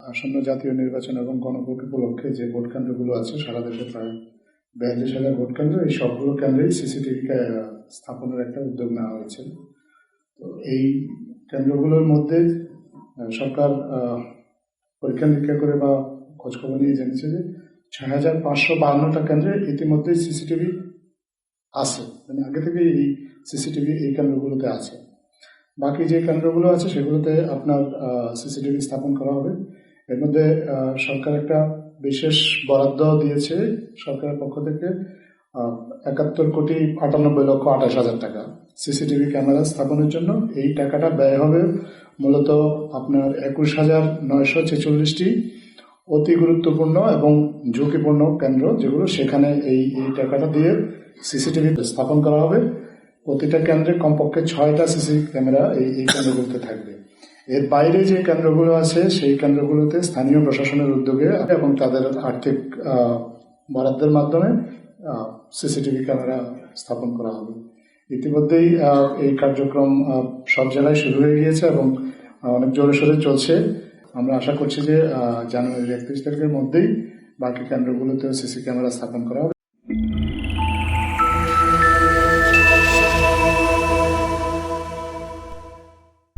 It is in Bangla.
আসন্ন জাতীয় নির্বাচন এবং গণভোট উপলক্ষে যে ভোট কেন্দ্রগুলো আছে সারা দেশে প্রায় 42,000 ভোট কেন্দ্র, এই সবগুলো কেন্দ্রেই সিসিটিভি স্থাপনের একটা উদ্যোগ নেওয়া হয়েছে। তো এই কেন্দ্রগুলোর মধ্যে সরকার পরীক্ষা নিরীক্ষা করে বা খোঁজখবর নিয়ে জেনেছে যে 6,552টা কেন্দ্রে ইতিমধ্যেই সিসিটিভি আছে, মানে আগে থেকে এই সিসিটিভি এই কেন্দ্রগুলোতে আছে। বাকি যে কেন্দ্রগুলো আছে সেগুলোতে আপনার সিসিটিভি স্থাপন করা হবে। এর মধ্যে সরকার একটা বিশেষ বরাদ্দ দিয়েছে সরকারের পক্ষ থেকে 71,98,28,000 টাকা সিসিটিভি ক্যামেরা স্থাপনের জন্য। এই টাকাটা ব্যয় হবে মূলত আপনার 21,946টি অতি গুরুত্বপূর্ণ এবং ঝুঁকিপূর্ণ কেন্দ্র, যেগুলো সেখানে এই টাকাটা দিয়ে সিসিটিভি স্থাপন করা হবে। প্রতিটা কেন্দ্রে কমপক্ষে 6টা সিসি ক্যামেরা এই কেন্দ্রগুলোতে থাকবে। এর বাইরে যে কেন্দ্রগুলো আছে সেই কেন্দ্রগুলোতে স্থানীয় প্রশাসনের উদ্যোগে এবং তাদের আর্থিক বরাদ্দের মাধ্যমে সিসিটিভি ক্যামেরা স্থাপন করা হবে। ইতিমধ্যেই এই কার্যক্রম সব জেলায় শুরু হয়ে গিয়েছে এবং অনেক জোরে সোরে চলছে। আমরা আশা করছি যে জানুয়ারির 31 তারিখের মধ্যেই বাকি কেন্দ্রগুলোতে সিসি ক্যামেরা স্থাপন করা হবে।